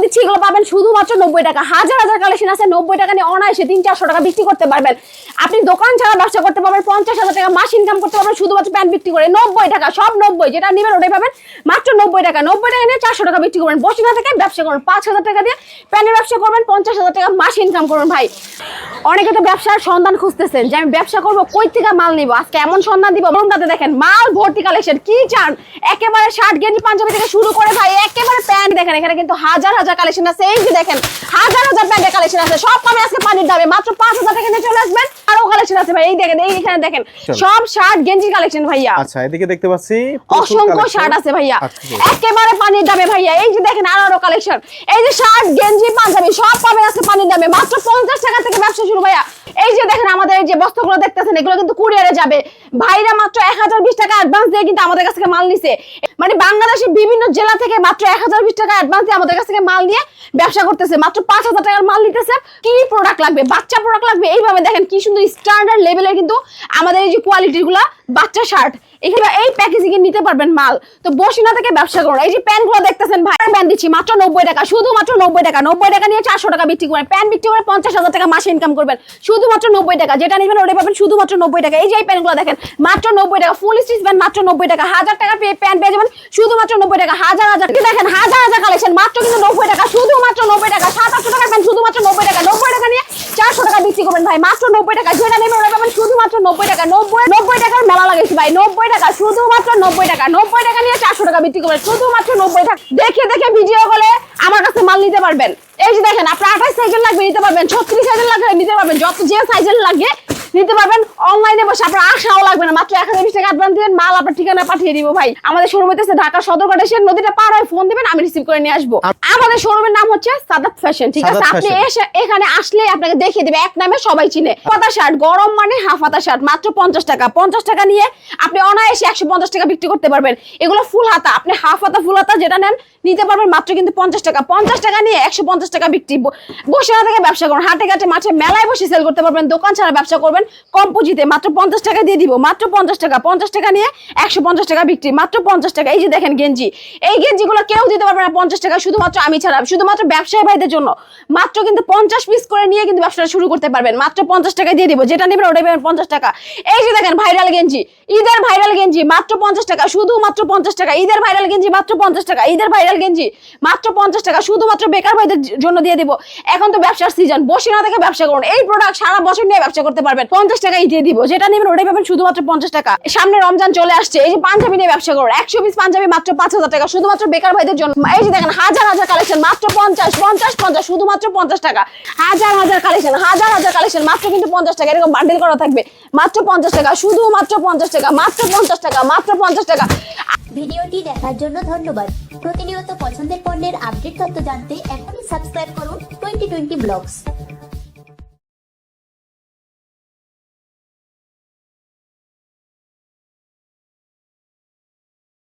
দিচ্ছি এগুলো পাবেন শুধুমাত্র 90 টাকা। হাজার হাজার কালেকশন আছে, 90 টাকা নিয়ে অনায়াসে 300-400 টাকা বিক্রি করতে পারবেন। আপনি দোকান ছাড়া ব্যবসা করতে পারবেন, 50,000 টাকা মাস ইনকাম করতে পারবেন শুধুমাত্র প্যান্ট বিক্রি করে। 90 টাকা, সব 90, যেটা নেবেন ওটাই পাবেন মাত্র 90 টাকা। 90 টাকা নিয়ে 400 টাকা বিক্রি করবেন। বসিনা থেকে ব্যবসা করবেন, 5,000 টাকা দিয়ে প্যান্টের ব্যবসা করবেন, 50,000 টাকা মাস ইনকাম করবেন। ভাই অনেকে তো ব্যবসার সন্ধান খুঁজতেছেন যে আমি ব্যবসা করবো, কই থেকে মাল নিব, আজকে এমন সন্ধান দিব। বন্ধুতে দেখেন মাল ভর্তি কালেকশন, কি চান একেবারে শার্ট গেঞ্জি পাঞ্জাবি থেকে শুরু করে ভাই একেবারে প্যান্ট দেখেন, এখানে কিন্তু হাজার হাজার কালেকশন আছে। এই যে দেখেন হাজার হাজার প্যান্টের কালেকশন আছে, সব পাবেন আজকে পানির দামে মাত্র 5,000 টাকা নিয়ে চলে আসবেন। আরো কালেকশন আছে ভাই, এই দেখেন, এই এখানে দেখেন সব শার্ট গেঞ্জি কালেকশন ভাইয়া। আচ্ছা এদিকে দেখতে পাচ্ছি অসংখ্য শার্ট আছে ভাইয়া একেবারে পানির দামে ভাইয়া। এই যে দেখেন আরো কালেকশন, এই যে শার্ট গেঞ্জি পাঞ্জাবি সব পাবেন আজকে পানির দামে মাত্র 50 টাকা থেকে ব্যবসা শুরু ভাইয়া। এই যে দেখেন আমাদের যে বস্ত্রগুলো দেখতেছেন এগুলো কিন্তু কুরিয়ারে যাবে। ভাইরা মাত্র 1020 টাকা অ্যাডভান্স দিয়ে কিন্তু আমাদের কাছ থেকে মাল নিছে। মানে বাংলাদেশের বিভিন্ন জেলা থেকে মাত্র 1020 টাকা অ্যাডভান্স দিয়ে আমাদের কাছ থেকে মাল নিয়ে ব্যবসা করতেছে। মাত্র 5,000 টাকার মাল নিতেছে। কি প্রোডাক্ট লাগবে, বাচ্চা প্রোডাক্ট লাগবে, এইভাবে দেখেন কি সুন্দর স্ট্যান্ডার্ড লেভেলের কিন্তু আমাদের এই যে কোয়ালিটির গুলা বাচ্চা শার্ট এখানে এই প্যাকেজিং এ নিতে পারবেন মাল। তো বসিনা থেকে ব্যবসা করুন। এই যে প্যান্ট গুলো দেখতেছেন ভাই, প্যান্ট দিচ্ছি মাত্র 90 টাকা, শুধুমাত্র 90 টাকা। 90 টাকা নিয়ে 400 টাকা বিক্রি করবেন, প্যান্ট বিক্রি করে 50,000 টাকা মাসে ইনকাম করবেন শুধুমাত্র 90 টাকা। যেটা নেবেন ওটা পাবেন শুধুমাত্র 90 টাকা। এই যে এই প্যান্ট গুলো দেখেন মাত্র 90 টাকা, ফুল স্টিচ প্যান্ট মাত্র 90 টাকা। 1000 টাকা প্যান্ট পেয়ে যাবেন শুধুমাত্র 90 টাকা। হাজার হাজার দেখেন হাজার হাজার কালেকশন মাত্র কিন্তু 90 টাকা, শুধুমাত্র 90 টাকা। 700-800 টাকা প্যান্ট শুধুমাত্র 90 টাকা। 90 টাকা নিয়ে 400 টাকা বিক্রি করবেন ভাই মাত্র 90 টাকা। যেটা নেবেন ওটা পাবেন শুধুমাত্র 90 টাকা। 90 টাকার মেলা লাগাইছি ভাই, 90 টাকা শুধুমাত্র 90 টাকা। 90 টাকা নিয়ে 400 টাকা বিক্রি করবেন শুধুমাত্র 90 টাকা। দেখে দেখে ভিডিও কলে আমার কাছে মাল নিতে পারবেন। এই যে দেখেন আপনার 28 সাইজের লাগবে নিতে পারবেন, 36 সাইজের লাগবে নিতে পারবেন, যত যে সাইজের লাগে নিতে পারবেন। অনলাইনে বসে আপনার আশাও লাগবে না, মাত্র 1020 টাকা অ্যাডভান্স দিবেন, মাল আপনার ঠিকানা পাঠিয়ে দিব ভাই। আমাদের শোরুম হচ্ছে ঢাকা সদরঘাট, এসে নদীটা পার হয়ে ফোন দিবেন, আমি রিসিভ করে নিয়ে আসবো। আমাদের শোরুমের নাম হচ্ছে সাদাত ফ্যাশন, ঠিক আছে? আপনি এখানে আসলে আপনাকে দেখিয়ে দিবে, এক নামে সবাই চিনে। পাতা শার্ট গরম মানে হাফ হাতা শার্ট মাত্র 50 টাকা। 50 টাকা নিয়ে আপনি অনায়াসে 150 টাকা বিক্রি করতে পারবেন। এগুলো ফুল হাতা, আপনি হাফ হাতা ফুল হাতা যেটা নেন নিতে পারবেন মাত্র কিন্তু 50 টাকা। 50 টাকা নিয়ে 150 টাকা বিক্রি। বসিনা থেকে ব্যবসা করুন, হাটে ঘাটে মাঠে মেলায় বসে সেল করতে পারবেন, দোকান ছাড়া ব্যবসা করবেন কম পুঁজিতে মাত্র 50 টাকা দিয়ে দিব, মাত্র 50 টাকা। 50 টাকা নিয়ে 150 টাকা বিক্রি মাত্র 50 টাকা। এই যে দেখেন গেঞ্জি, এই গেঞ্জিগুলো কেউ দিতে পারবে না 50 টাকা, শুধুমাত্র আমি ছাড়া, শুধুমাত্র ব্যবসায়ী ভাইদের জন্য। মাত্র কিন্তু 50 পিস করে নিয়ে কিন্তু ব্যবসাটা শুরু করতে পারবেন, মাত্র 50 টাকা দিয়ে দিব। যেটা নেবেন ওটাই পাবেন 50 টাকা। এই যে দেখেন ভাইরাল গেঞ্জি, ঈদের ভাইরাল গেঞ্জি মাত্র 50 টাকা, শুধুমাত্র 50 টাকা। ঈদের ভাইরাল গেঞ্জি মাত্র 50 টাকা। ঈদের ভাইরাল গেঞ্জি মাত্র 50 টাকা, শুধুমাত্র বেকার ভাইদের জন্য দিয়ে দিব। এখন তো ব্যবসার সিজন, বসিনা থেকে ব্যবসা করুন। এই প্রোডাক্ট সারা বছর নিয়ে ব্যবসা করতে পারবেন, 50 টাকাই দিয়ে দিব। যেটা নেবেন ওটাই পাবেন শুধুমাত্র 50 টাকা। সামনে রমজান চলে আসছে, এই যে পাঞ্জাবি নিয়ে ব্যবসা করুন। 100 পিস পাঞ্জাবি মাত্র 5,000 টাকা, শুধুমাত্র বেকার ভাইদের জন্য। এই যে দেখেন হাজার হাজার কালেকশন মাত্র 50 শুধুমাত্র 50 টাকা। হাজার হাজার কালেকশন, হাজার হাজার কালেকশন মাত্র কিন্তু 50 টাকা। এরকম বান্ডিল করা থাকবে মাত্র 50 টাকা, শুধুমাত্র 50 টাকা, মাত্র 50 টাকা, মাত্র 50 টাকা। ভিডিওটি দেখার জন্য ধন্যবাদ। প্রতিনিয়ত পছন্দের পণ্যের আপডেট তথ্য জানতে এখনই সাবস্ক্রাইব করুন 2020 ব্লগস।